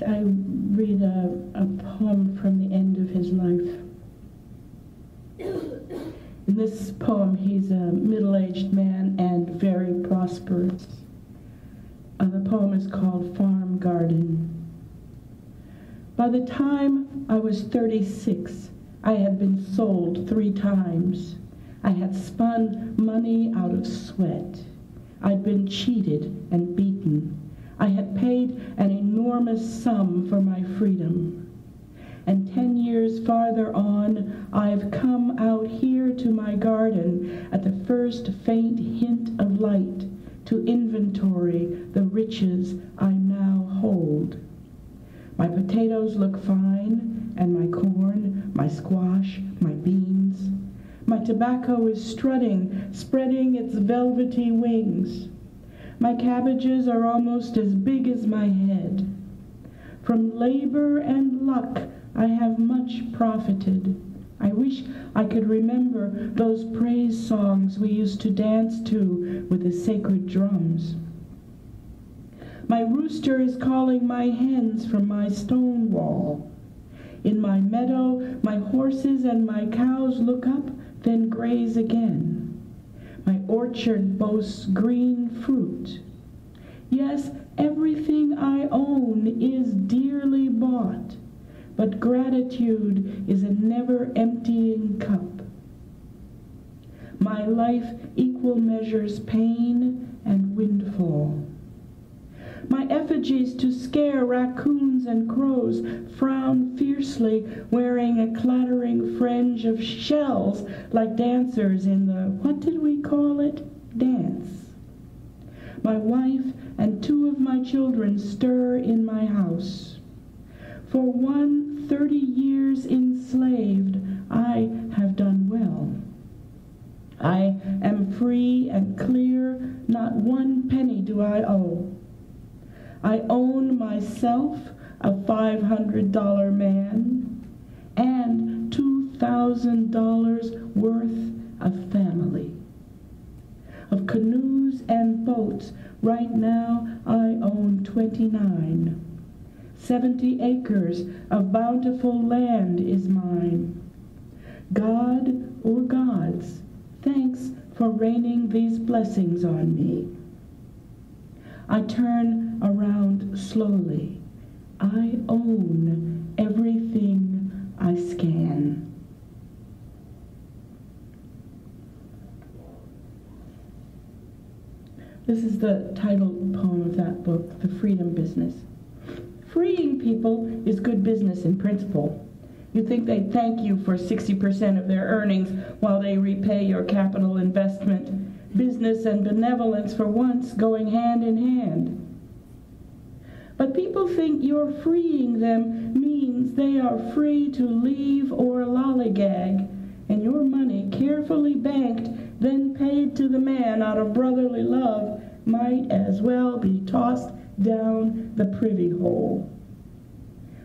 I read a poem from the end of his life. In this poem, he's a middle-aged man and very prosperous. The poem is called Farm Garden. By the time I was 36, I had been sold 3 times. I had spun money out of sweat. I'd been cheated and beaten. I had paid an enormous sum for my freedom. And 10 years farther on, I've come out here to my garden at the first faint hint of light to inventory the riches I now hold. My potatoes look fine, and my corn, my squash, my beans. My tobacco is strutting, spreading its velvety wings. My cabbages are almost as big as my head. From labor and luck, I have much profited. I wish I could remember those praise songs we used to dance to with the sacred drums. My rooster is calling my hens from my stone wall. In my meadow, my horses and my cows look up, then graze again. My orchard boasts green fruit. Yes, everything I own is dearly bought, but gratitude is a never-emptying cup. My life equal measures pain and windfall. My effigies to scare raccoons and crows frown fiercely, wearing a clattering fringe of shells like dancers in the, what did we call it, dance. My wife and 2 of my children stir in my house. For one 30 years enslaved, I have done well. I am free and clear, not 1 penny do I owe. I own myself, a $500 man, and $2,000 worth of family. Of canoes and boats, right now I own 29. 70 acres of bountiful land is mine. God or gods, thanks for raining these blessings on me. I turn around slowly. I own everything I scan. This is the title poem of that book, The Freedom Business. Freeing people is good business in principle. You think they'd thank you for 60% of their earnings while they repay your capital investment. Business and benevolence for once going hand in hand. But people think your freeing them means they are free to leave or lollygag, and your money, carefully banked, then paid to the man out of brotherly love, might as well be tossed down the privy hole.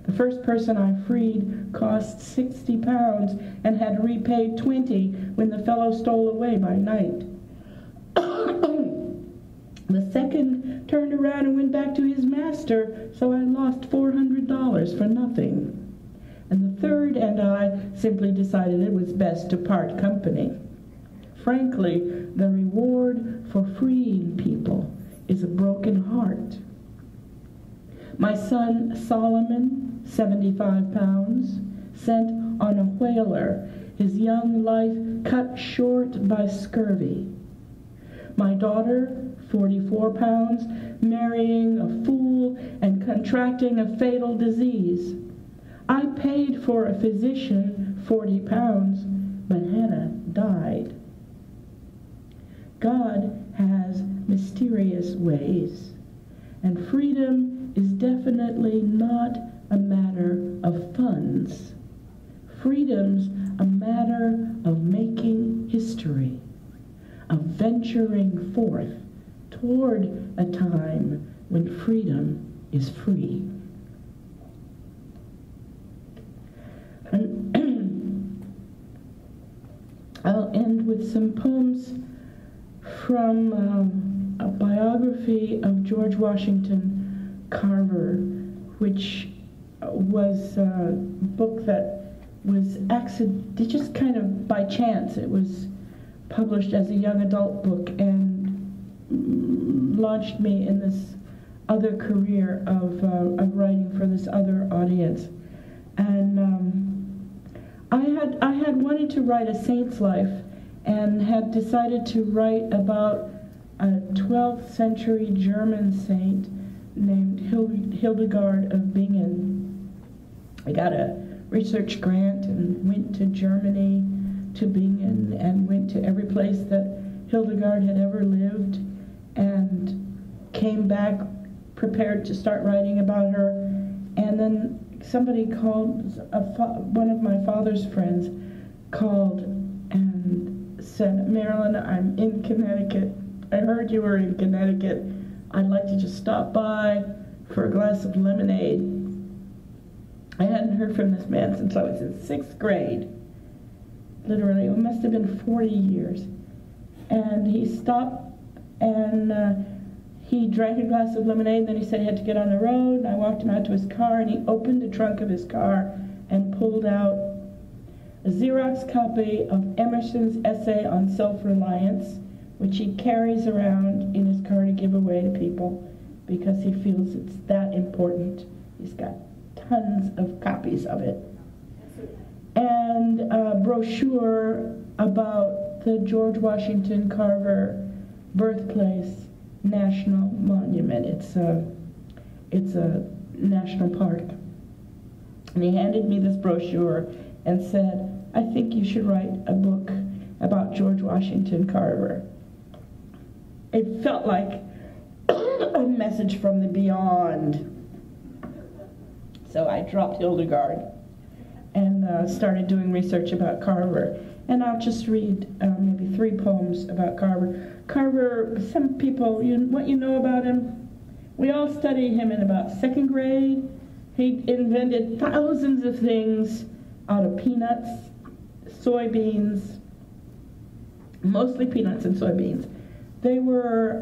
The first person I freed cost 60 pounds and had repaid 20 when the fellow stole away by night. The second turned around and went back to his master, so I lost $400 for nothing. And the third and I simply decided it was best to part company. Frankly, the reward for freeing people is a broken heart. My son Solomon, 75 pounds, sent on a whaler, his young life cut short by scurvy. My daughter, 44 pounds, marrying a fool and contracting a fatal disease. I paid for a physician 40 pounds, but Hannah died. God has mysterious ways, and freedom is definitely not a matter of funds. Freedom's a matter of making history, of venturing forth toward a time when freedom is free. And I'll end with some poems from a biography of George Washington Carver which was a book that was just kind of by chance. It was published as a young adult book and launched me in this other career of writing for this other audience. And I had wanted to write a saint's life and had decided to write about a 12th century German saint named Hildegard of Bingen. I got a research grant and went to Germany, to Bingen, and went to every place that Hildegard had ever lived, and came back prepared to start writing about her. And then somebody called, one of my father's friends called and said, "Marilyn, I'm in Connecticut. I heard you were in Connecticut. I'd like to just stop by for a glass of lemonade." I hadn't heard from this man since I was in 6th grade. Literally, it must have been 40 years. And he stopped and he drank a glass of lemonade, and then he said he had to get on the road, and I walked him out to his car, and he opened the trunk of his car and pulled out a Xerox copy of Emerson's essay on self-reliance, which he carries around in his car to give away to people because he feels it's that important. He's got tons of copies of it. And a brochure about the George Washington Carver birthplace national monument. It's a national park. And he handed me this brochure and said, "I think you should write a book about George Washington Carver." It felt like a message from the beyond. So I dropped Hildegard and started doing research about Carver. And I'll just read maybe 3 poems about Carver. Carver, some people, what you know about him, we all studied him in about 2nd grade. He invented thousands of things out of peanuts, soybeans, mostly peanuts and soybeans. They were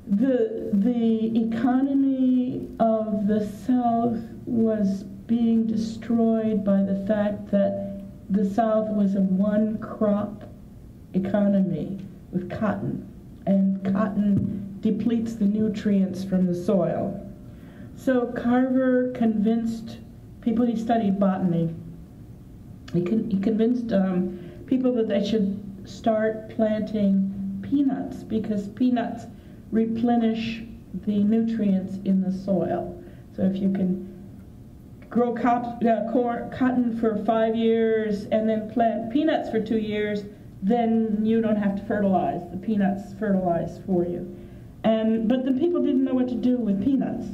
the economy of the South was being destroyed by the fact that the South was a one-crop economy with cotton, and cotton depletes the nutrients from the soil. So Carver convinced people, he studied botany, he convinced people that they should start planting peanuts because peanuts replenish the nutrients in the soil. So if you can grow cotton for 5 years and then plant peanuts for 2 years, then you don't have to fertilize. The peanuts fertilize for you. But the people didn't know what to do with peanuts.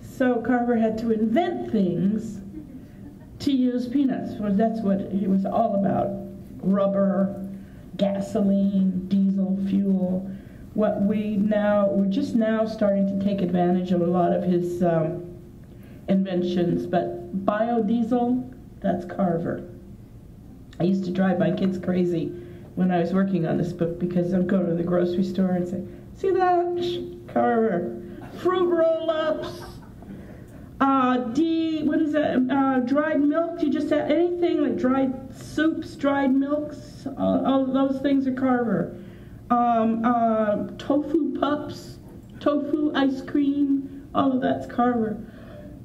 So Carver had to invent things to use peanuts. Well, that's what he was all about. Rubber, gasoline, diesel, fuel. We're just now starting to take advantage of a lot of his inventions, but biodiesel, that's Carver. I used to drive my kids crazy when I was working on this book because I'd go to the grocery store and say, "See that? Carver. Fruit roll-ups, what is that? Dried milk. You just add anything like dried soups, dried milks, all those things are Carver. Tofu pups, tofu ice cream, all of that's Carver."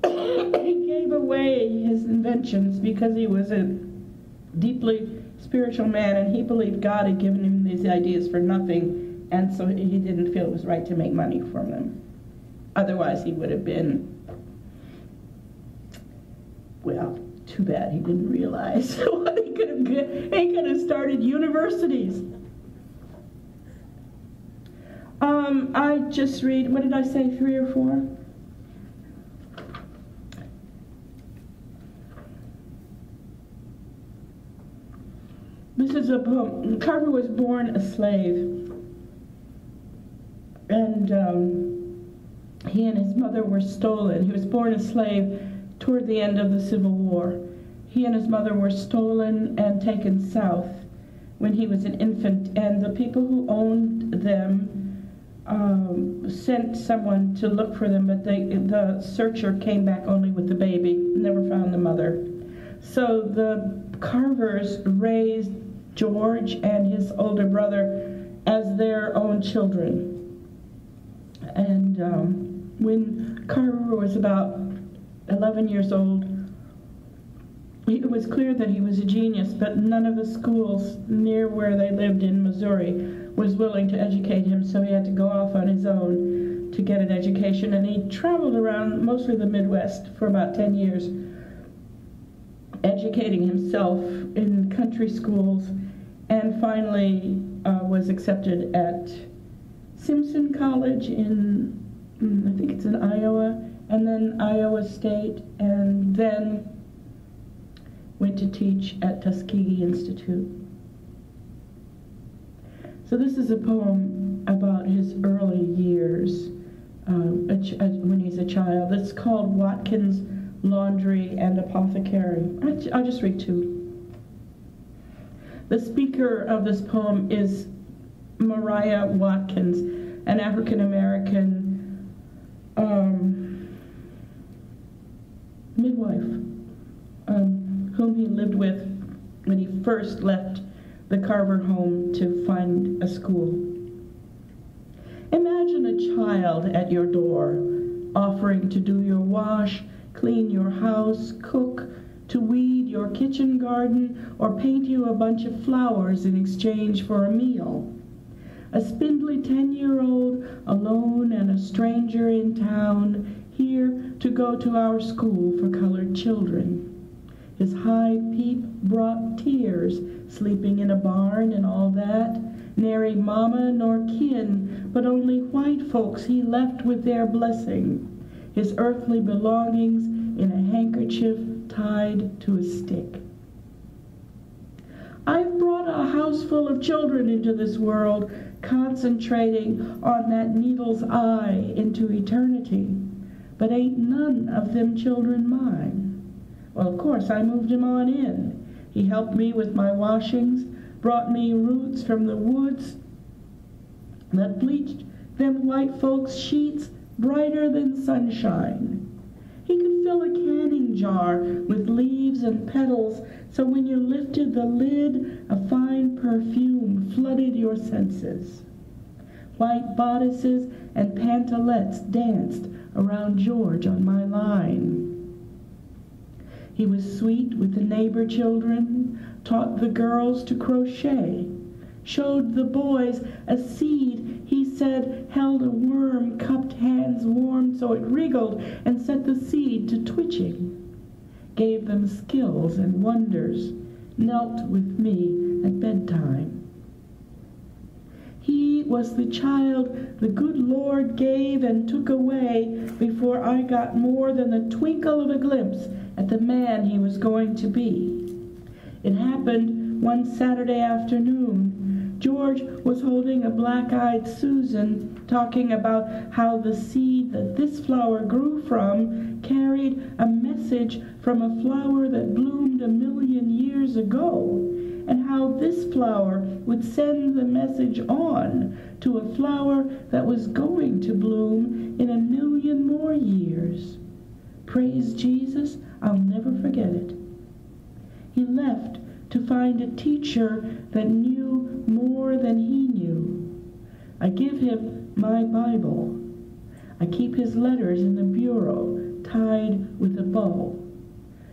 He gave away his inventions because he was a deeply spiritual man and he believed God had given him these ideas for nothing, and so he didn't feel it was right to make money from them. Otherwise he would have been, well, too bad he didn't realize what he could have started universities. I just read, what did I say, 3 or 4? This is a poem. Carver was born a slave, and he and his mother were stolen. He was born a slave toward the end of the Civil War. He and his mother were stolen and taken south when he was an infant, and the people who owned them sent someone to look for them, but the searcher came back only with the baby, never found the mother. So the Carvers raised George and his older brother as their own children. And when Carver was about 11 years old, it was clear that he was a genius, but none of the schools near where they lived in Missouri was willing to educate him, so he had to go off on his own to get an education. And he traveled around mostly the Midwest for about 10 years, educating himself in country schools, and finally was accepted at Simpson College in, I think it's in Iowa, and then Iowa State, and then went to teach at Tuskegee Institute. So this is a poem about his early years when he's a child. It's called Watkins, Laundry, and Apothecary. I'll just read two. The speaker of this poem is Mariah Watkins, an African-American midwife whom he lived with when he first left the Carver home to find a school. Imagine a child at your door offering to do your wash, clean your house, cook, to weed your kitchen garden, or paint you a bunch of flowers in exchange for a meal. A spindly 10-year-old, alone and a stranger in town, here to go to our school for colored children. His high peep brought tears, sleeping in a barn and all that. Nary mama nor kin, but only white folks he left with their blessing. His earthly belongings in a handkerchief tied to a stick. I've brought a house full of children into this world, concentrating on that needle's eye into eternity, but ain't none of them children mine. Well, of course, I moved him on in. He helped me with my washings, brought me roots from the woods that bleached them white folks' sheets brighter than sunshine. He could fill a canning jar with leaves and petals, so when you lifted the lid, a fine perfume flooded your senses. White bodices and pantalettes danced around George on my line. He was sweet with the neighbor children, taught the girls to crochet, showed the boys a seed he said held a worm, cupped hands warm so it wriggled and set the seed to twitching, gave them skills and wonders, knelt with me at bedtime. He was the child the good Lord gave and took away before I got more than the twinkle of a glimpse at the man he was going to be. It happened one Saturday afternoon. George was holding a black-eyed Susan, talking about how the seed that this flower grew from carried a message from a flower that bloomed 1,000,000 years ago, and how this flower would send the message on to a flower that was going to bloom in 1,000,000 more years. Praise Jesus, I'll never forget it. He left to find a teacher that knew more than he knew. I give him my Bible. I keep his letters in the bureau, tied with a bow.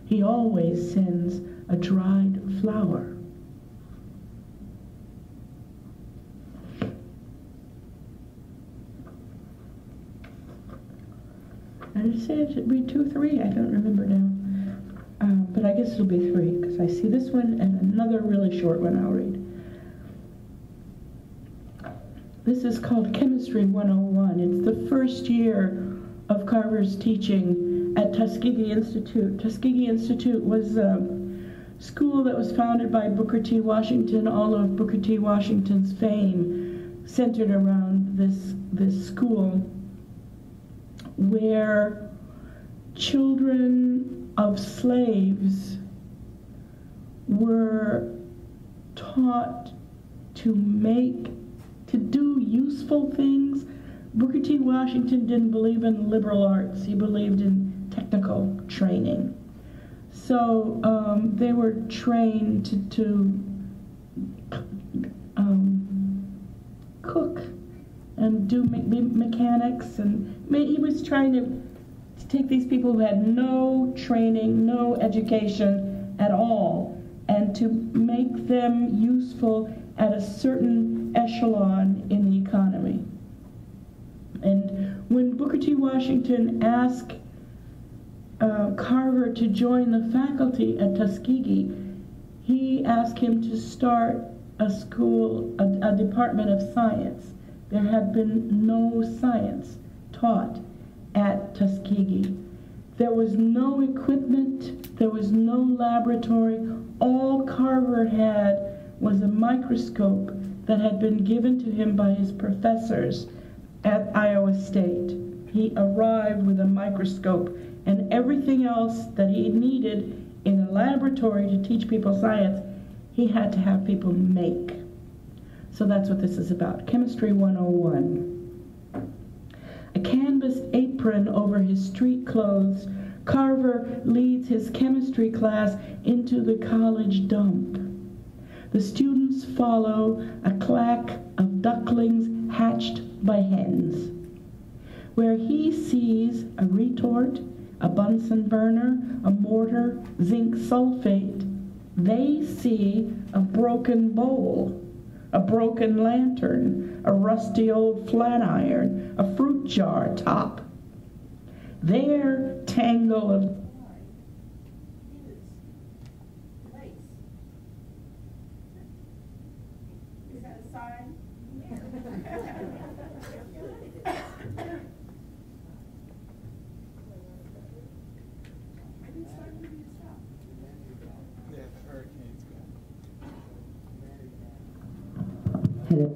He always sends a dried flower. Did I say it should be 2, 3? I don't remember now. But I guess it'll be 3, because I see this one and another really short one I'll read. This is called Chemistry 101. It's the first year of Carver's teaching at Tuskegee Institute. Tuskegee Institute was a school that was founded by Booker T. Washington. All of Booker T. Washington's fame centered around this school, where children of slaves were taught to do useful things Booker T. Washington didn't believe in liberal arts. He believed in technical training. So they were trained to cook and do mechanics, and he was trying to take these people who had no training, no education at all, and to make them useful at a certain echelon in the economy. And when Booker T. Washington asked Carver to join the faculty at Tuskegee, he asked him to start a school, a department of science. There had been no science taught at Tuskegee. There was no equipment, there was no laboratory. All Carver had was a microscope that had been given to him by his professors at Iowa State. He arrived with a microscope, and everything else that he needed in a laboratory to teach people science, he had to have people make. So that's what this is about, Chemistry 101. A canvas apron over his street clothes, Carver leads his chemistry class into the college dump. The students follow a clack of ducklings hatched by hens. Where he sees a retort, a Bunsen burner, a mortar, zinc sulfate, they see a broken bowl, a broken lantern, a rusty old flat iron, a fruit jar top. Their tangle of is that a sign? Hello.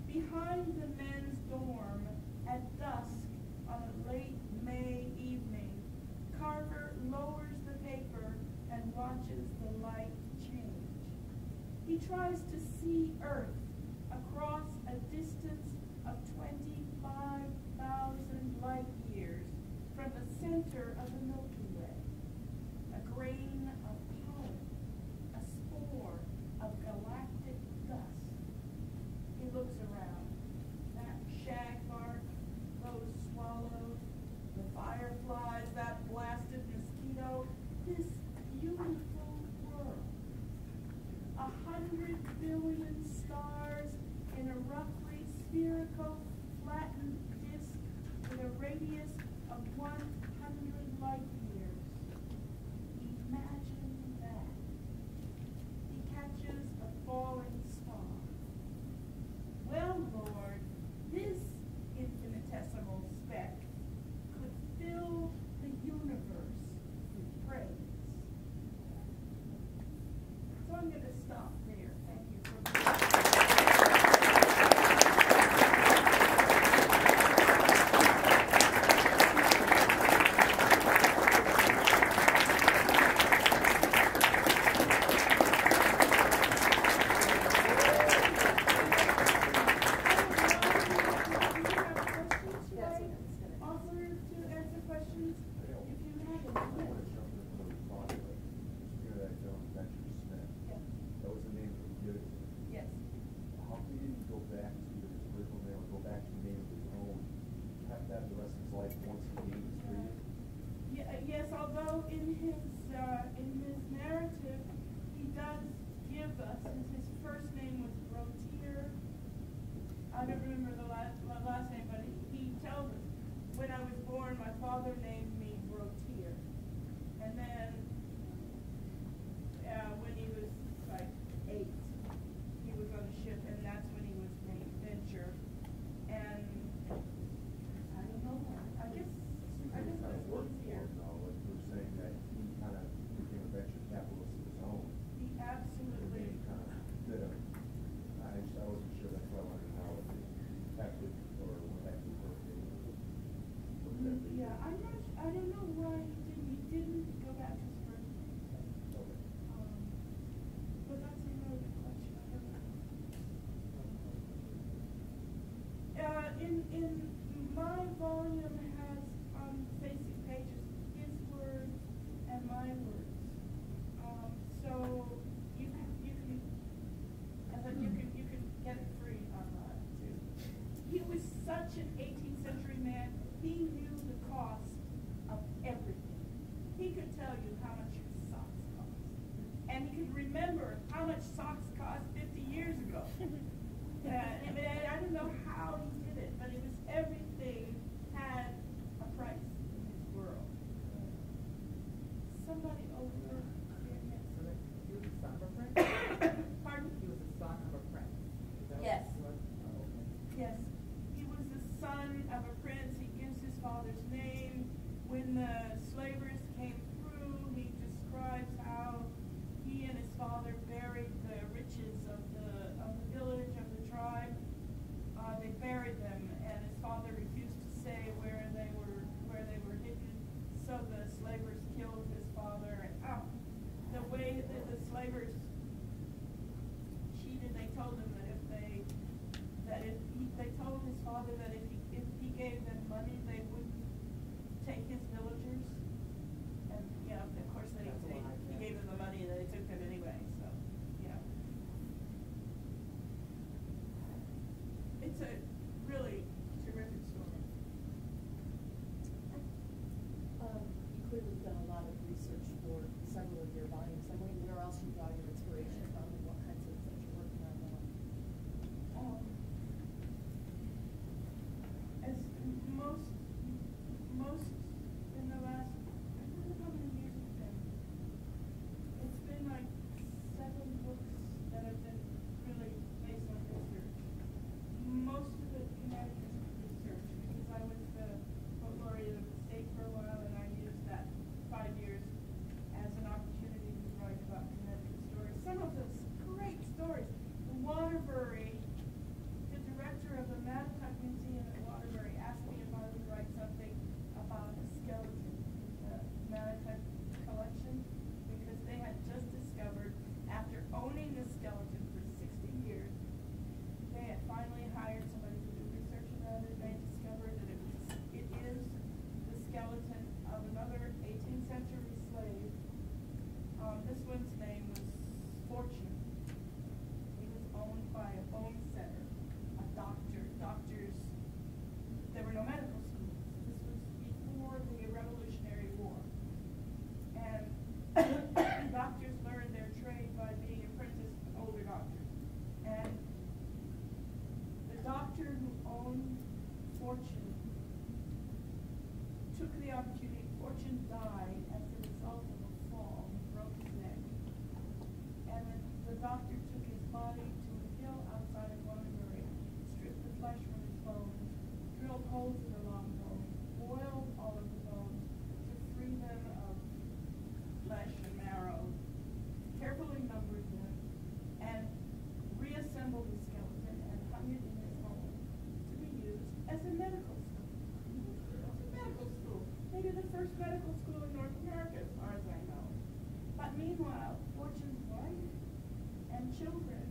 Behind the men's dorm at dusk on a late May evening, Carver lowers the paper and watches the light change. He tries to see Earth across a distance of 25,000 light years from the center of the Milky Way. A grain of pollen, a spore of galactic dust. He looks around. That shagbark, those swallows, the fireflies, that blasted mosquito, this beautiful world. 100 billion stars in a roughly spherical, flattened disk with a radius of 100 light years. Imagine that. He catches a falling star. Well, Lord, this infinitesimal over to answer questions if you have I any. want to jump in a little thought, like, speaking of that gentleman, Benjamin Smith, Yes. that was the name that was given to him. Yes. How come he didn't go back to his original name or go back to the name of his own? Kept that the rest of his life once he gained his freedom? Yes, although in his narrative, he does give us, his first name was Rotier. I don't remember the last name, but he tells us, when I was born, my father named me Rotier. And then, when he was like 8, he was on a ship, and that's when he was named Venture. And I don't know, I guess Seems like it kind of it's worked for easier. him, though, like you were saying, that he kind of became a venture capitalist of his own. He And absolutely. then he kind of did a, I wasn't sure, that's why I wanted to know if it affected or what actually worked. Yeah, I don't know why he didn't go back to his first name. Okay. But that's a really good question. I don't know. In my volume has facing pages his words and my words. So you can get it free online too. He was such an 18th century man. He knew the cost of everything. He could tell you how much your socks cost. And he could remember how much socks cost 50 years ago. I don't know how he did it, but it was everything had a price in his world. Somebody over there. So that he was the son of a prince? Pardon? He was the son of a prince. Is that Yes. what he was? Oh, okay. Yes, he was the son of a prince. He gives his father's name. When the slavers came through, he describes how he and his father buried the riches of the village, of the tribe. They buried them, and his father refused to say where they were hidden. So the slavers killed his father. And the way that the slavers cheated, they told him that they told his father that if he gave them money, they wouldn't take his villagers. And yeah, of course he gave them the money, and they took them anyway. So yeah, it's a really terrific story. You clearly have done a lot of research for several of your volumes. I'm wondering where else you draw your inspiration from and what kinds of things you're working on now. As most in the last, I don't know how many years it's been. It's been like 7 books that have been really based on research. Most of it Connecticut research, because I was the book laureate of the state for a while, and I used that 5 years as an opportunity to write about Connecticut stories. Some of those great stories. The Waterbury, the director of the Mattatuck Museum at Waterbury asked me if I would write something about a skeleton in the Mattatuck collection, because they had just discovered, after owning the skeleton for 60 years, they had finally hired somebody to do research about it. They discovered that it is the skeleton of another 18th century slave. This one's name was Fortune. He was owned by a bone setter, a doctor. Doctors, there were no medical schools. This was before the Revolutionary War. And doctors learned their trade by being apprenticed to older doctors. And the doctor who owned Fortune took the opportunity. Fortune died as a result of a fall. He broke his neck. And the doctor took his body to a hill outside of Waterbury, stripped the flesh from his bones, drilled holes in the long bones, boiled all of the bones to free them of flesh and marrow, carefully numbered them, and reassembled the skeleton and hung it in his home to be used as a medical school. Medical school. Maybe the first medical school in North America, as far as I know. But meanwhile, Fortune's wife and children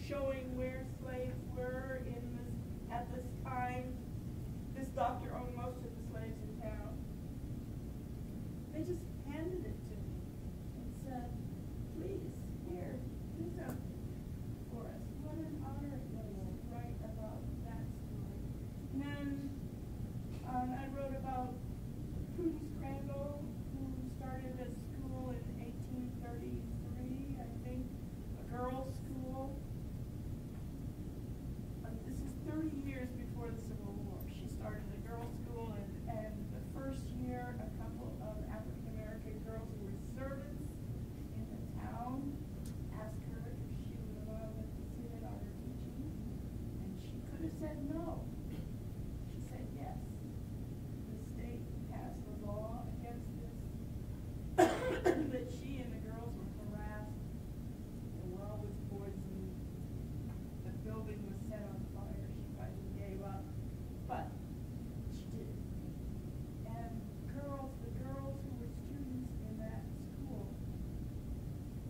showing where slaves were in this, at this time. This doctor owned most of the slaves in town. They just handed it to me and said, please, here, do something for us. What an honor it was to write about that story. And then I wrote about Tunxis, who started a school in 1833, I think, a girls' school. This is 30 years before the Civil War. She started a girls' school, and the first year, a couple of African-American girls who were servants in the town asked her if she would allow them to sit in on her teaching, and she could have said no. She said yes. The state passed a law against this, but she and the girls were harassed, the well was poisoned, the building was set on fire. She finally gave up, but she did. And the girls who were students in that school,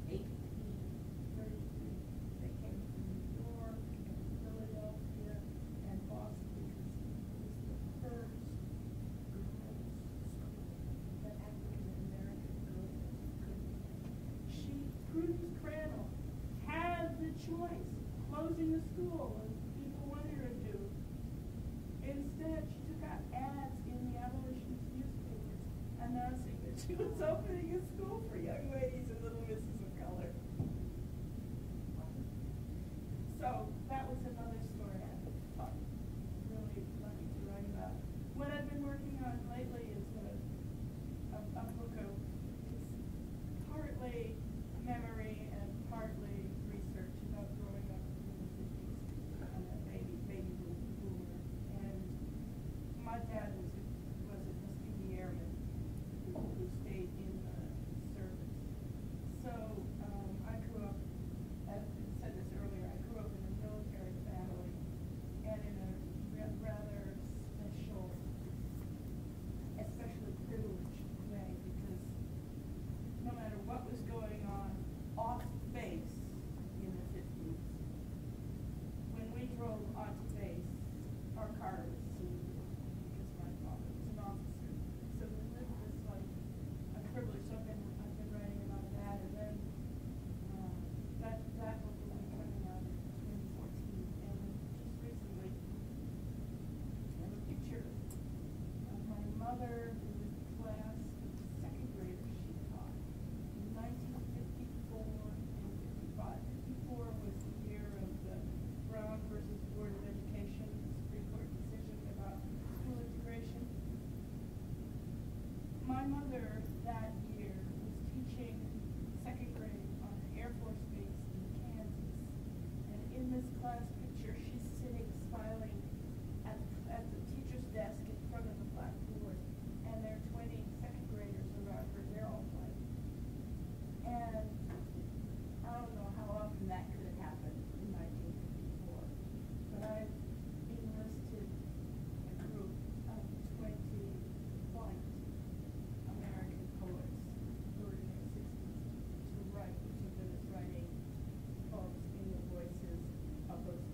1833, they came from New York and Philadelphia and Boston because it was the first girls' school that African-American girls could attend. Prudence Crandall had the choice of closing the school as people wanted her to do. Instead, she took out ads in the abolitionist newspapers announcing that she was opening a school for young ladies and little misses of color. So that was another story I thought really lucky to write about. What I've been working on lately is a book of partly memory and partly research about growing up in the 50s. I'm a baby boomer. And my dad was a Tuskegee Airman who stayed in the service. So I grew up, as I said this earlier, I grew up in a military family and in a rather special, especially privileged way, because no matter what was going on off base in the 50s, when we drove onto base, our car was saluted because my father was an officer. So we lived this life of privilege. So I've been writing about that, and then that book will be coming out in 2014. And just recently, I have a picture of my mother in the class of second graders she taught in 1954 and 55. 54 was the year of the Brown versus Board of Education, the Supreme Court decision about school integration. My mother that year was teaching second grade on an Air Force base in Kansas. And in this class picture, she's sitting smiling at the teacher's desk in front of the blackboard, and there are 20 second graders around her. They're all white. And I don't know how often that could have happened in 1954, but I enlisted a group of 20 white American poets who were in their 60s to write, each of them is writing poems in the voices of those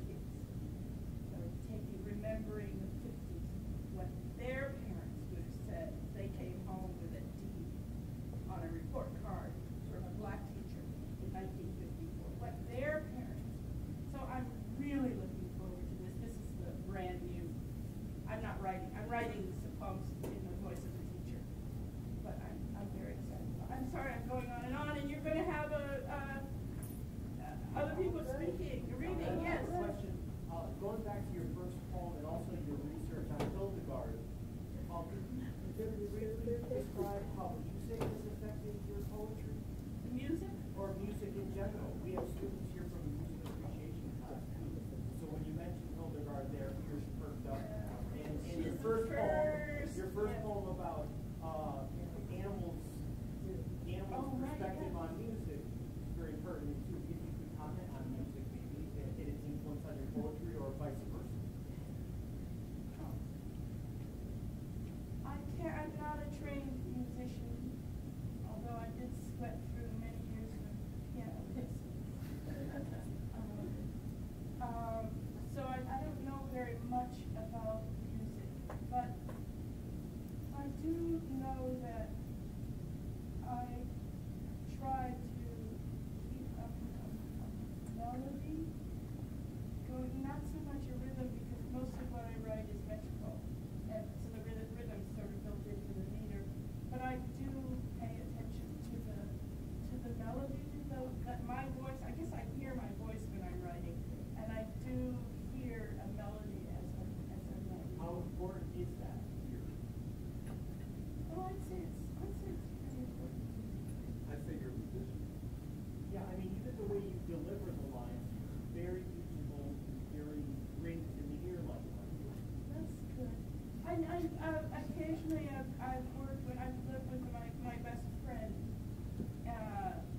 Actually, I've worked when I've lived with my best friend,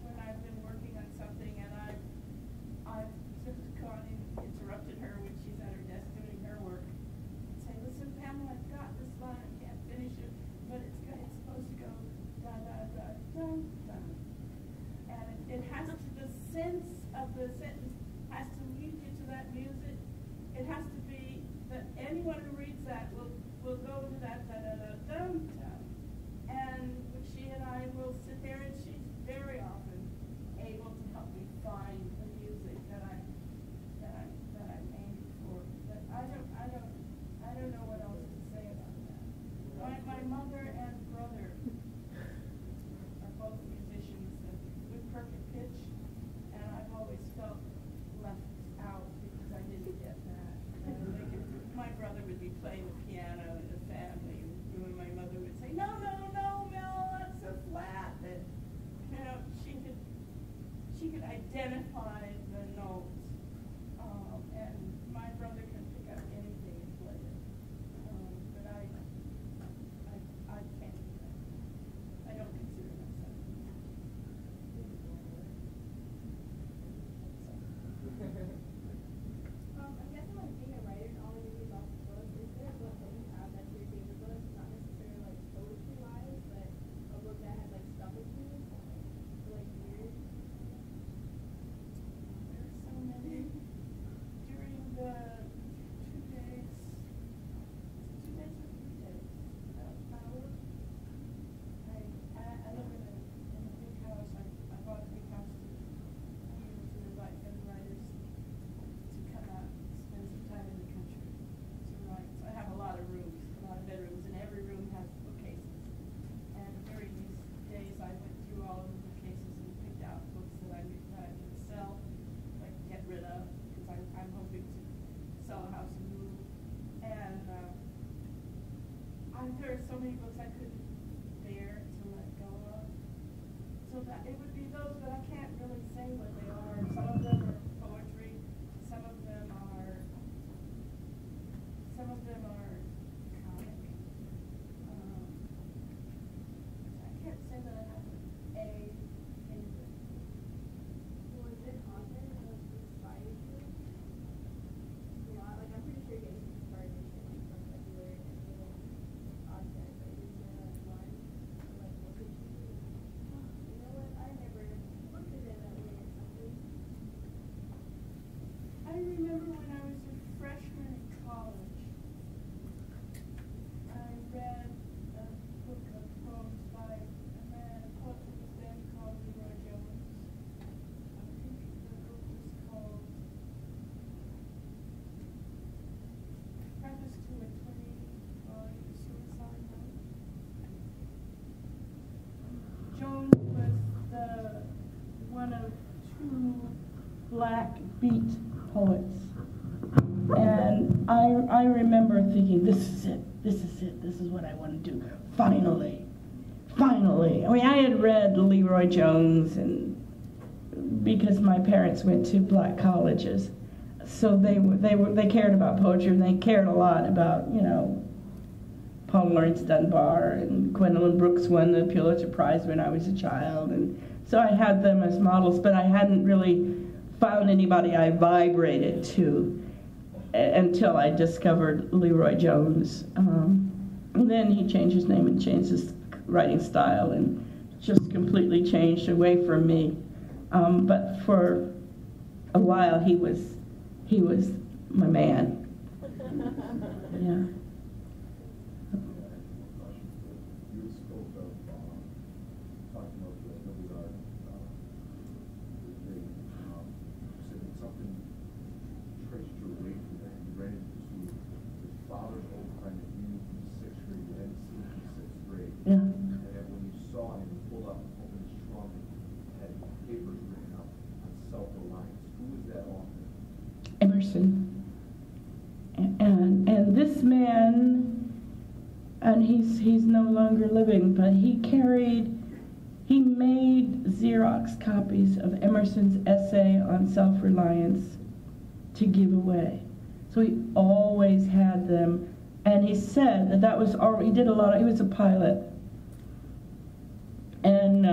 when I've been working on something, and I've just gone and interrupted her when she's at her desk doing her work. And say, listen, Pamela, I've got this line, I can't finish it, but it's supposed to go da da da dum dum. And it has to, the sense of the sentence has to lead you to that music. It has to be that anyone who reads that will go to that da da da dum dum. And she and I will sit there, and she's very often able to help me find the music that I'm aiming for. But I don't know what else to say about that. My mother and brother are both musicians with perfect pitch, and I've always felt left out because I didn't get that. My brother would be playing the piano in the family, and my mother would say, no, Mel, that's so flat. That, she could identify the notes, and my brother can pick up anything and play it. But I can't do that. I don't consider myself. I guess when being a writer and all really about the book, is there a book that you have that's your favorite book? Not necessarily like poetry wise, but a book that has like stuck with you for like years? There's so many. During the 2 days, 2 days or 3 days of power, I live in a big house. I bought a big house to invite young writers to come out and spend some time in the country to write. So I have a lot of rooms, a lot of bedrooms, and every room has bookcases. And during these days, I went through all of the bookcases and picked out books that I could sell, like get rid of, because I'm hoping to sell a house and move. And there are so many books I couldn't bear to let go of. So that it would be those, but I can't really say what they are. Some of them are poetry, some of them are comic. I can't say that I have a favorite. Was it author that inspired you? A lot. Like I'm pretty sure you're getting inspiration like from everywhere and little objects. Like is there like one or like what could you do? You know what? I never looked at it that way or something. I remember when I was a freshman in college, I read a book of poems by a poet who was then called Leroy Jones. I think the book was called Preface to a 20-volume suicide note. Jones was one of 2 black beat poets. And I remember thinking, this is it, this is what I want to do. Finally. I mean, I had read Leroy Jones and because my parents went to black colleges. So they cared about poetry, and they cared a lot about, Paul Laurence Dunbar, and Gwendolyn Brooks won the Pulitzer Prize when I was a child. And so I had them as models, but I hadn't really found anybody I vibrated to until I discovered Leroy Jones. And then he changed his name and changed his writing style and just completely changed away from me. But for a while he was my man. Yeah. You spoke of talking about the Noble Garden. You said that something traced you away from that. You ran into your father's old friend that you knew from 6th grade. You hadn't seen him from 6th grade. Yeah. And then when you saw him, he pulled up, opened his trunk, and had papers written up on self-reliance. Who was that author? Emerson. And this man, and he's no longer living, but he made Xerox copies of Emerson's essay on self-reliance to give away. So he always had them And he said that that was already, he did a lot of, he was a pilot. And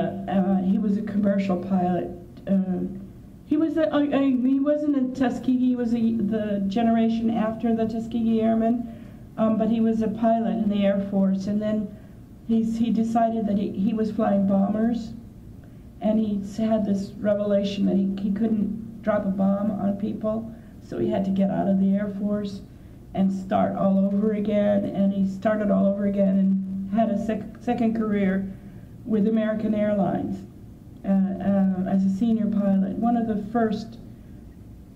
he was a commercial pilot. He wasn't a Tuskegee, he was the generation after the Tuskegee Airmen, but he was a pilot in the Air Force. And then he decided that he was flying bombers, and he had this revelation that he couldn't drop a bomb on people, so he had to get out of the Air Force and start all over again. And he started all over again and had a second career with American Airlines as a senior pilot, one of the first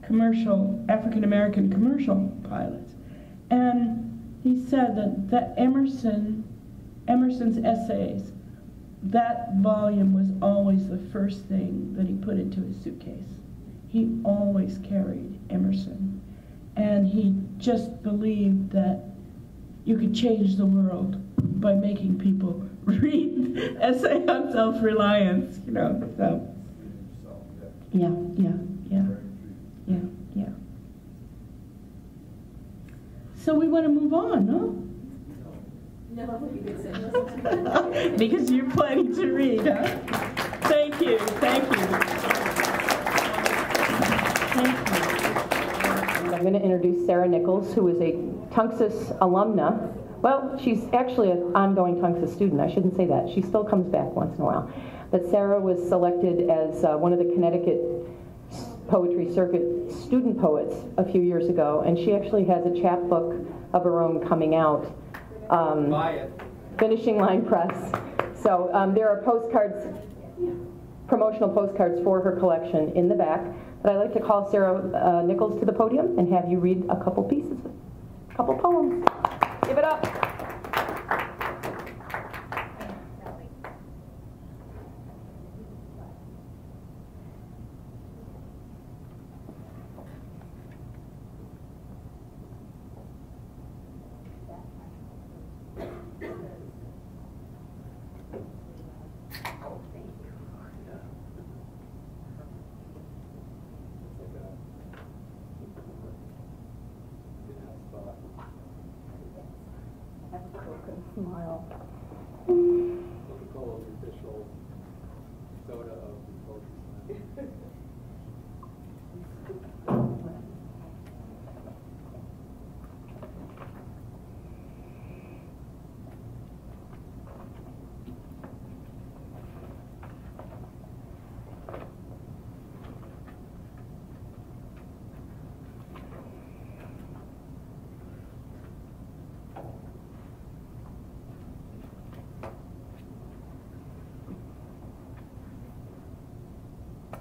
African-American commercial pilots. And he said that Emerson's essays, that volume was always the first thing that he put into his suitcase. He always carried Emerson. And he just believed that you could change the world by making people read Essay on Self-Reliance, you know, so. Yeah. So we want to move on, no? No, you can say Because you're planning to read, huh? Thank you. I'm going to introduce Sarah Nichols, who is a Tunxis alumna. Well, she's actually an ongoing Tunxis student. I shouldn't say that. She still comes back once in a while. But Sarah was selected as one of the Connecticut Poetry Circuit student poets a few years ago, and she actually has a chapbook of her own coming out. Buy it. Finishing Line Press. So there are postcards, promotional postcards for her collection in the back. But I'd like to call Sarah Nichols to the podium and have you read a couple pieces, a couple poems. Give it up. Smile. Coca-Cola, the official soda of the poetry slam.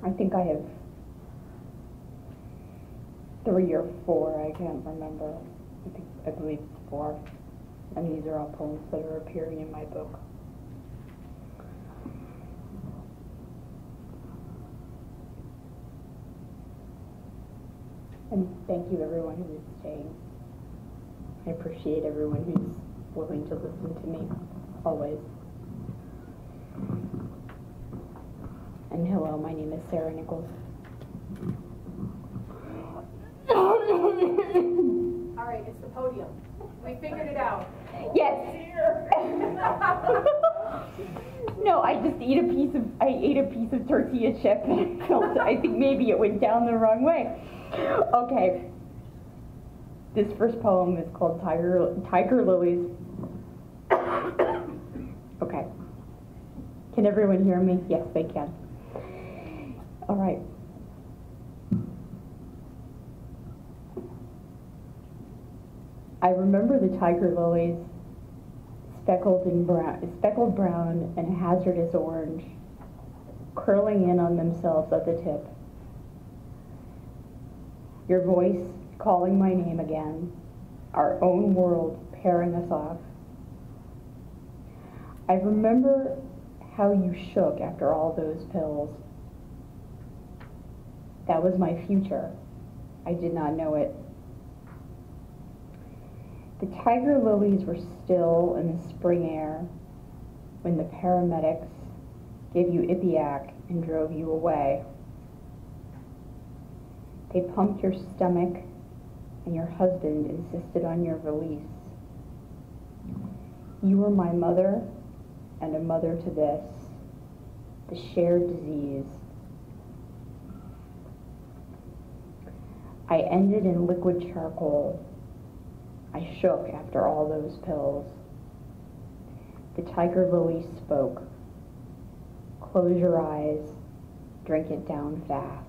I think I have 3 or 4, I can't remember. I believe 4. And these are all poems that are appearing in my book. And thank you everyone who is staying. I appreciate everyone who's willing to listen to me, always. And hello, my name is Sarah Nichols. All right, it's the podium. We figured it out. Yes. No, I ate a piece of tortilla chip and I think maybe it went down the wrong way. Okay. This first poem is called Tiger Lilies. Okay. Can everyone hear me? Yes, they can. All right. I remember the tiger lilies, speckled brown and hazardous orange, curling in on themselves at the tip. Your voice calling my name again, our own world pairing us off. I remember how you shook after all those pills. That was my future. I did not know it. The tiger lilies were still in the spring air when the paramedics gave you Ipiac and drove you away. They pumped your stomach and your husband insisted on your release. You were my mother and a mother to this, the shared disease. I ended in liquid charcoal. I shook after all those pills. The tiger lily spoke. Close your eyes, drink it down fast.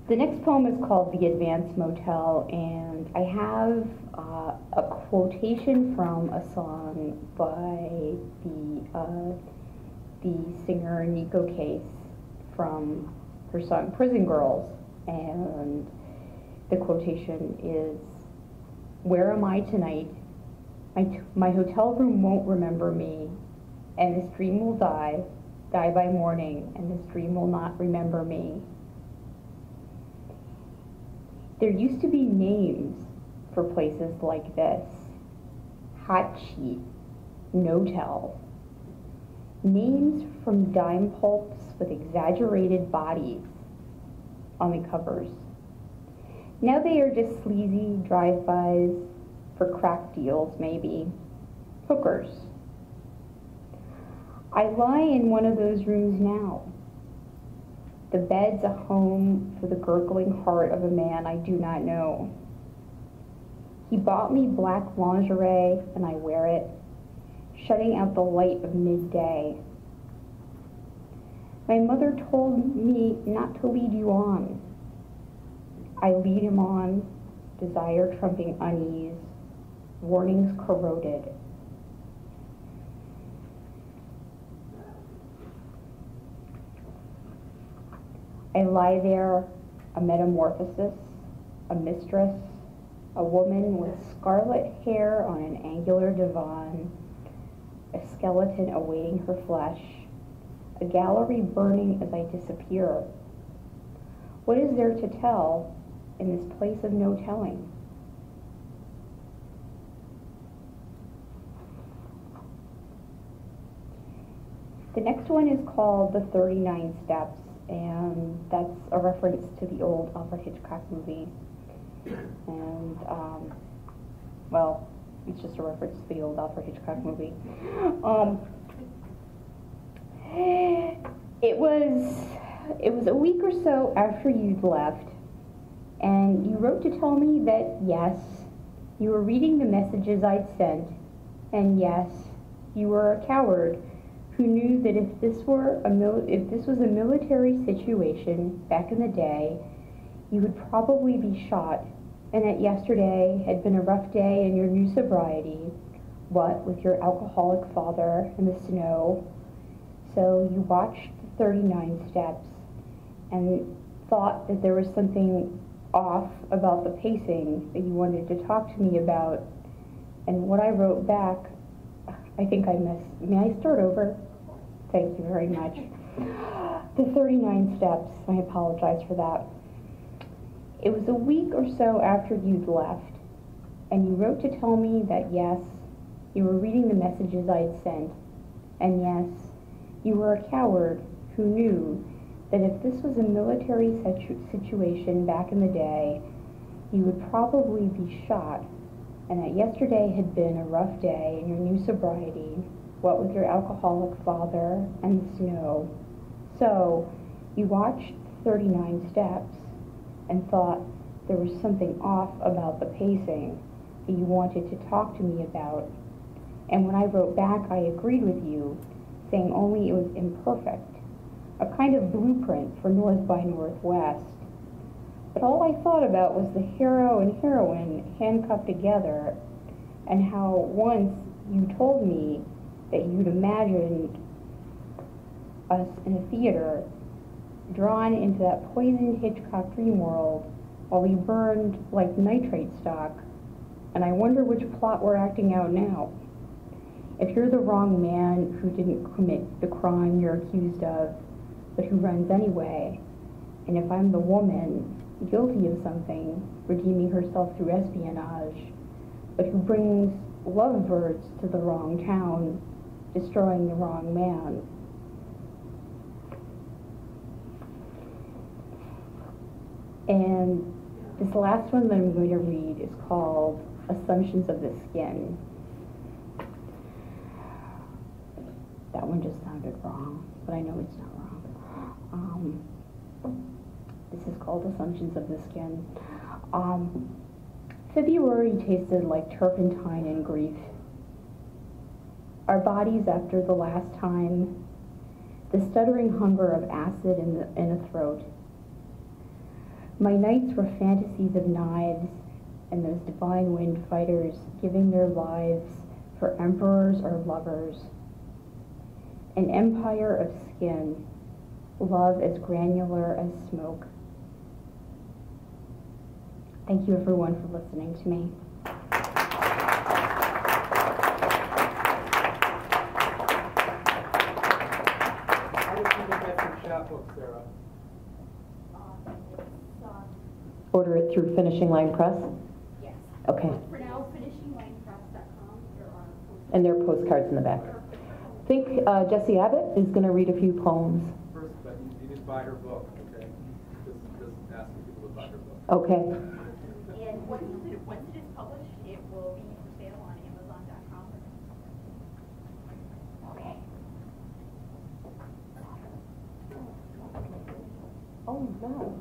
The next poem is called The Advanced Motel, and I have a quotation from a song by the singer Nico Case from her song Prison Girls, and the quotation is, "Where am I tonight? My hotel room won't remember me, and this dream will die by morning, and this dream will not remember me." There used to be names for places like this: Hot Sheet, No-Tell. Names from dime pulps with exaggerated bodies on the covers. Now they are just sleazy drive-bys for crack deals, maybe. Hookers. I lie in one of those rooms now. The bed's a home for the gurgling heart of a man I do not know. He bought me black lingerie and I wear it, shutting out the light of midday. My mother told me not to lead you on. I lead him on, desire trumping unease, warnings corroded. I lie there, a metamorphosis, a mistress, a woman with scarlet hair on an angular divan, a skeleton awaiting her flesh, a gallery burning as I disappear. What is there to tell in this place of no telling? The next one is called The 39 Steps, and that's a reference to the old Alfred Hitchcock movie. And, well, it's just a reference to the old Alfred Hitchcock movie. It was a week or so after you'd left, and you wrote to tell me that, yes, you were reading the messages I'd sent, and yes, you were a coward who knew that if this was a military situation back in the day, you would probably be shot, and that yesterday had been a rough day in your new sobriety, what with your alcoholic father and the snow. So you watched the 39 Steps and thought that there was something off about the pacing that you wanted to talk to me about. And what I wrote back, I think I missed. May I start over? Thank you very much. The 39 Steps, I apologize for that. It was a week or so after you'd left, and you wrote to tell me that yes, you were reading the messages I'd sent, and yes, you were a coward who knew that if this was a military situation back in the day, you would probably be shot, and that yesterday had been a rough day in your new sobriety, what with your alcoholic father and the snow. So you watched 39 Steps and thought there was something off about the pacing that you wanted to talk to me about. And when I wrote back, I agreed with you, saying only it was imperfect, a kind of blueprint for North by Northwest. But all I thought about was the hero and heroine handcuffed together, and how once you told me that you'd imagined us in a theater, drawn into that poisoned Hitchcock dream world while we burned like nitrate stock, and I wonder which plot we're acting out now. If you're the wrong man who didn't commit the crime you're accused of, but who runs anyway, and if I'm the woman guilty of something, redeeming herself through espionage, but who brings lovebirds to the wrong town, destroying the wrong man. And this last one that I'm going to read is called Assumptions of the Skin. That one just sounded wrong, but I know it's not wrong. This is called Assumptions of the Skin. February tasted like turpentine and grief. Our bodies after the last time, the stuttering hunger of acid in the throat. My nights were fantasies of knives and those divine wind fighters giving their lives for emperors or lovers. An empire of skin, love as granular as smoke. Thank you everyone for listening to me. How did people get your chapbook, Sarah? Order it through Finishing Line Press? Yes. Okay. For now, finishinglinepress.com, there are postcards. And there are postcards in the back. I think Jessie Abbott is going to read a few poems. First, but you didn't buy her book, okay? Just asking people to buy her book. Okay. And once it is published, it will be for sale on Amazon.com. Okay. Oh, no.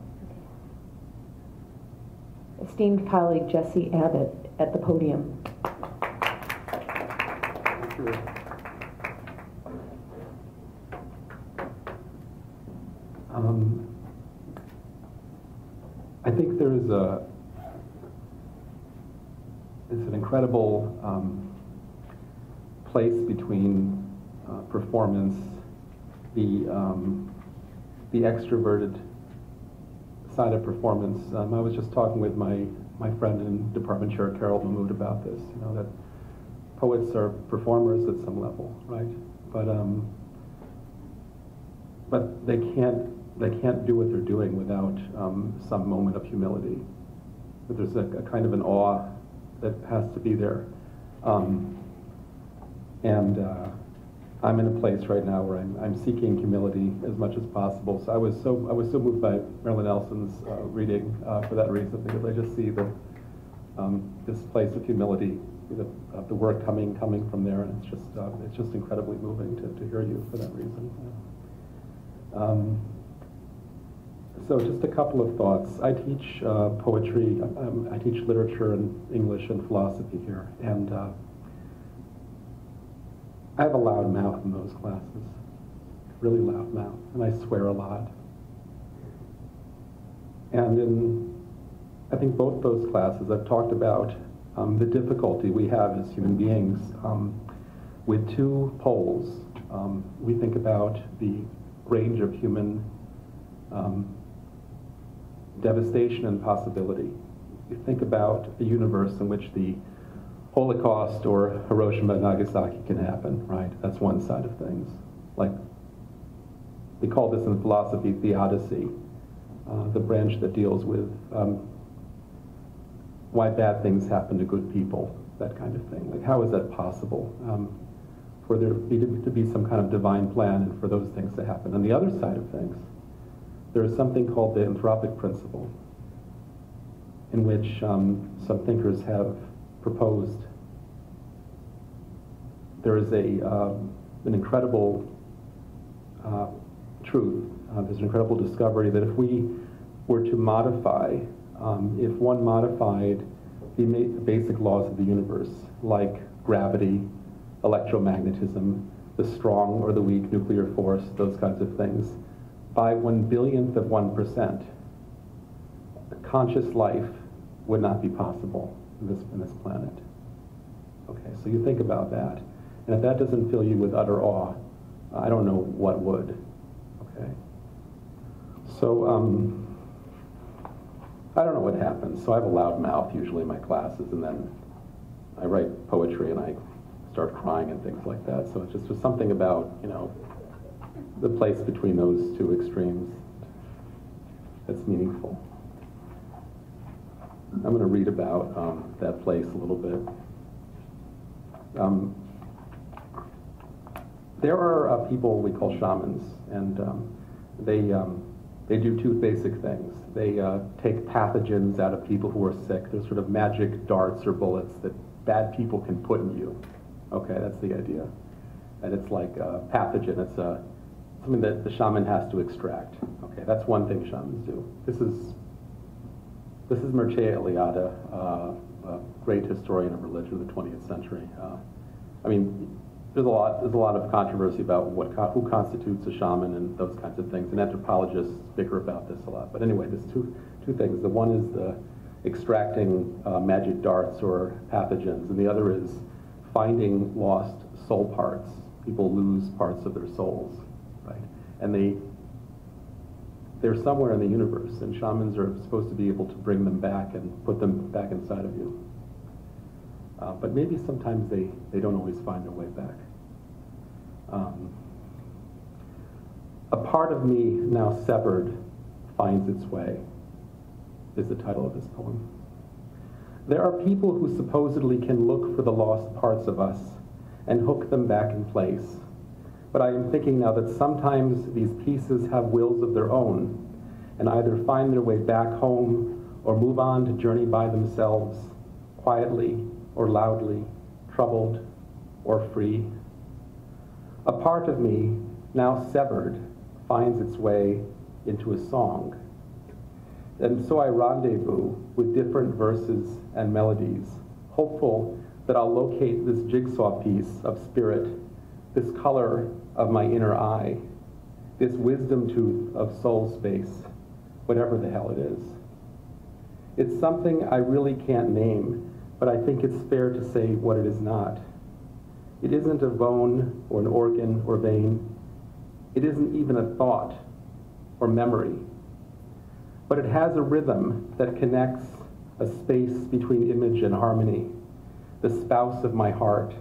Esteemed colleague Jessie Abbott at the podium. I think there's it's an incredible place between performance, the extroverted side of performance. I was just talking with my friend and department chair Carol Mahmood about this. You know that poets are performers at some level, right? But they can't do what they're doing without some moment of humility. But there's a kind of an awe that has to be there. I'm in a place right now where I'm seeking humility as much as possible. So I was so moved by Marilyn Nelson's reading for that reason, because I just see this place of humility, the work coming from there, and it's just incredibly moving to hear you for that reason. So just a couple of thoughts. I teach poetry. I teach literature and English and philosophy here, and I have a loud mouth in those classes, really loud mouth, and I swear a lot. And in, I think, both those classes, I've talked about the difficulty we have as human beings with two poles. We think about the range of human devastation and possibility. You think about a universe in which the Holocaust or Hiroshima and Nagasaki can happen, right? That's one side of things. Like, we call this in philosophy the Odyssey, the branch that deals with why bad things happen to good people, that kind of thing. Like, how is that possible? For there to be some kind of divine plan and for those things to happen. On the other side of things, there is something called the anthropic principle, in which some thinkers have proposed there is an incredible truth, there's an incredible discovery that if we were to modify, if one modified the basic laws of the universe, like gravity, electromagnetism, the strong or the weak nuclear force, those kinds of things, by 1/billionth of 1%, conscious life would not be possible in this planet. Okay, so you think about that. And if that doesn't fill you with utter awe, I don't know what would. Okay? So, I don't know what happens. So I have a loud mouth usually in my classes, and then I write poetry and I start crying and things like that. So it's just something about, you know, the place between those two extremes that's meaningful. I'm going to read about that place a little bit. There are people we call shamans, and They do two basic things. They take pathogens out of people who are sick. They're sort of magic darts or bullets that bad people can put in you. Okay, that's the idea. And it's like a pathogen. It's something that the shaman has to extract. Okay, that's one thing shamans do. This is Mircea Eliade, a great historian of religion of the 20th century. I mean, there's a lot of controversy about who constitutes a shaman and those kinds of things, and anthropologists bicker about this a lot. But anyway, there's two things. The one is the extracting magic darts or pathogens, and the other is finding lost soul parts. People lose parts of their souls, right? And they're somewhere in the universe, and shamans are supposed to be able to bring them back and put them back inside of you. But maybe sometimes they don't always find their way back. A part of me now severed finds its way is the title of this poem. There are people who supposedly can look for the lost parts of us and hook them back in place. But I am thinking now that sometimes these pieces have wills of their own and either find their way back home or move on to journey by themselves, quietly or loudly, troubled or free. A part of me, now severed, finds its way into a song. And so I rendezvous with different verses and melodies, hopeful that I'll locate this jigsaw piece of spirit, this color of my inner eye, this wisdom tooth of soul space, whatever the hell it is. It's something I really can't name, but I think it's fair to say what it is not. It isn't a bone or an organ or vein. It isn't even a thought or memory. But it has a rhythm that connects a space between image and harmony, the spouse of my heart,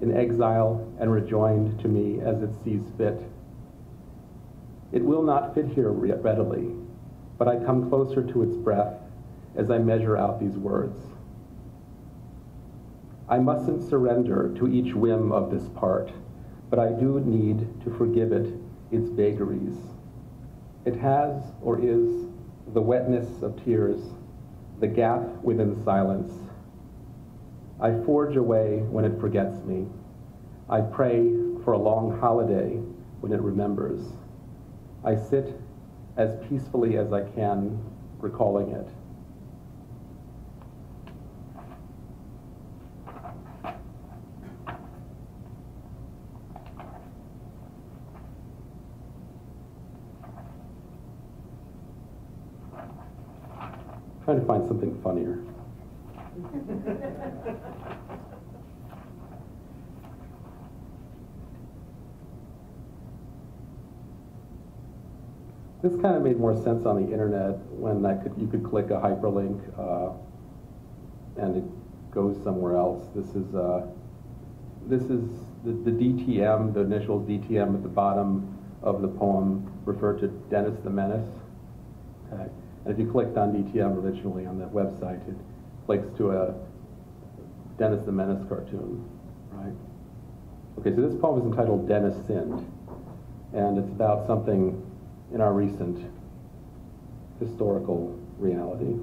in exile and rejoined to me as it sees fit. It will not fit here readily, but I come closer to its breath as I measure out these words. I mustn't surrender to each whim of this part, but I do need to forgive it its vagaries. It has or is the wetness of tears, the gap within silence. I forge away when it forgets me. I pray for a long holiday when it remembers. I sit as peacefully as I can, recalling it. Trying to find something funnier. This kind of made more sense on the internet when you could click a hyperlink and it goes somewhere else. This is the DTM, the initials DTM at the bottom of the poem refer to Dennis the Menace. Okay. And if you clicked on DTM originally on that website, it clicks to a Dennis the Menace cartoon, right? Okay, so this poem is entitled Dennis Sinned, and it's about something in our recent historical reality,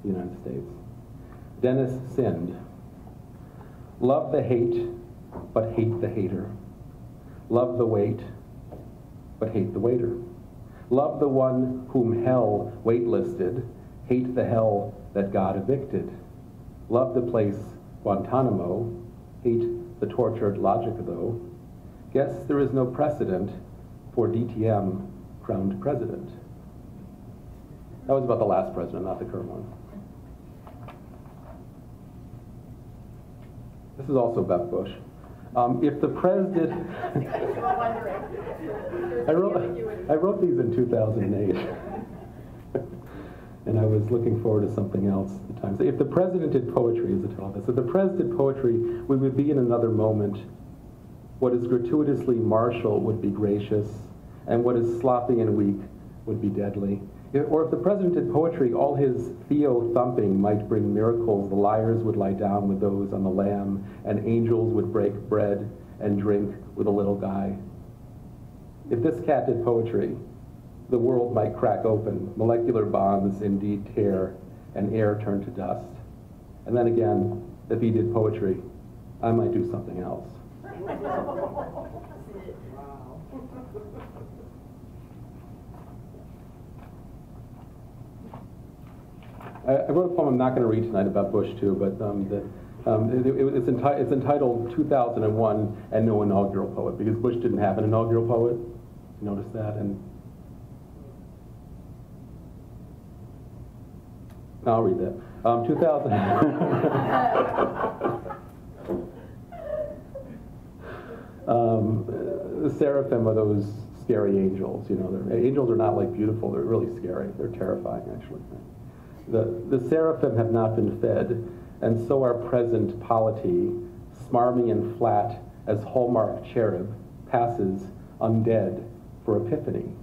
the United States. Dennis sinned. Love the hate, but hate the hater. Love the wait, but hate the waiter. Love the one whom hell waitlisted, hate the hell that God evicted. Love the place Guantanamo, hate the tortured logic though. Guess there is no precedent for DTM crowned president. That was about the last president, not the current one. This is also about Bush. If the president, I wrote these in 2008, and I was looking forward to something else at the time. So if the president did poetry, is the title of this. If the president did poetry, we would be in another moment. What is gratuitously martial would be gracious, and what is sloppy and weak would be deadly. Or if the president did poetry, all his theo-thumping might bring miracles. The liars would lie down with those on the lamb, and angels would break bread and drink with a little guy. If this cat did poetry, the world might crack open, molecular bonds indeed tear, and air turn to dust. And then again, if he did poetry, I might do something else. I wrote a poem I'm not going to read tonight about Bush too, but it's entitled 2001 and No Inaugural Poet, because Bush didn't have an inaugural poet. You notice that? And I'll read that. 2000. The seraphim are those scary angels. You know, angels are not like beautiful; they're really scary. They're terrifying, actually. The seraphim have not been fed, and so our present polity, smarmy and flat as hallmark cherub, passes undead for epiphany.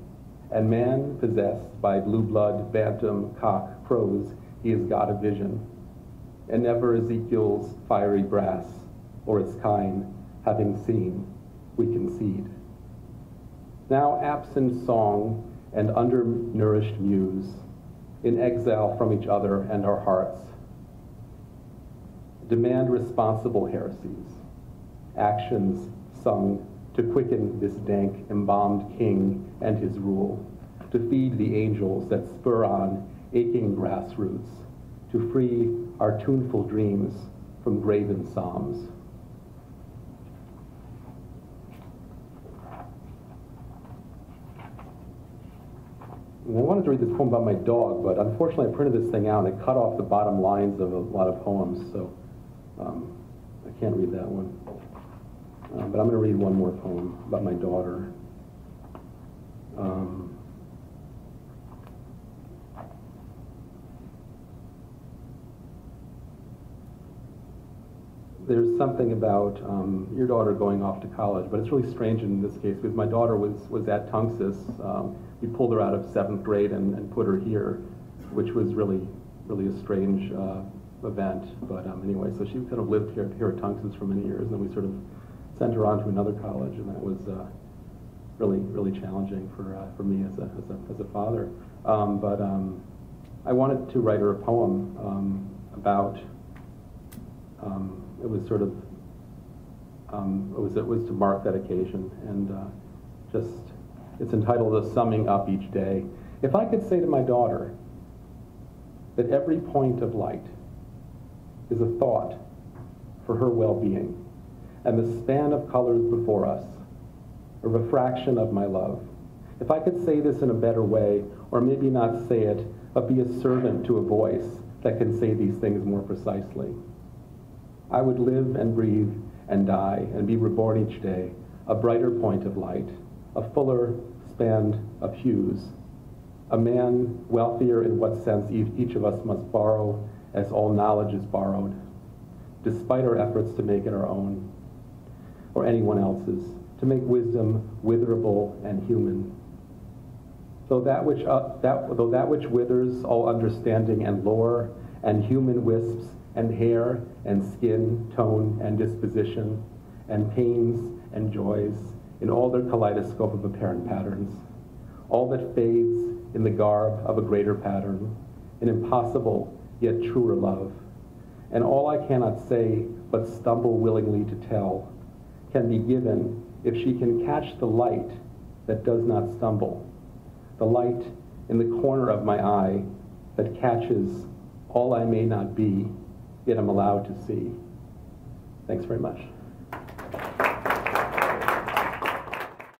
And man, possessed by blue blood, bantam, cock, crows, he is God of vision. And never Ezekiel's fiery brass, or its kind, having seen, we concede. Now absent song and undernourished muse, in exile from each other and our hearts, demand responsible heresies, actions sung to quicken this dank, embalmed king and his rule, to feed the angels that spur on aching grassroots, to free our tuneful dreams from graven psalms. I wanted to read this poem about my dog, but unfortunately I printed this thing out and it cut off the bottom lines of a lot of poems, so I can't read that one. But I'm going to read one more poem about my daughter. There's something about your daughter going off to college, but it's really strange in this case because my daughter was at Tunxis. We pulled her out of 7th grade and put her here, which was really a strange event. But anyway, so she kind of lived here at Tunxis for many years, and then we sort of sent her on to another college, and that was really challenging for me as a father. But I wanted to write her a poem about. It was sort of it was to mark that occasion, and it's entitled "A Summing Up Each Day." If I could say to my daughter that every point of light is a thought for her well-being, and the span of colors before us a refraction of my love. If I could say this in a better way, or maybe not say it, but be a servant to a voice that can say these things more precisely, I would live and breathe and die and be reborn each day, a brighter point of light, a fuller span of hues, a man wealthier in what sense each of us must borrow as all knowledge is borrowed, despite our efforts to make it our own, or anyone else's, to make wisdom witherable and human. Though that which withers all understanding and lore, and human wisps, and hair, and skin, tone, and disposition, and pains and joys, in all their kaleidoscope of apparent patterns, all that fades in the garb of a greater pattern, an impossible yet truer love, and all I cannot say but stumble willingly to tell, can be given if she can catch the light that does not stumble, the light in the corner of my eye that catches all I may not be, yet I'm allowed to see. Thanks very much.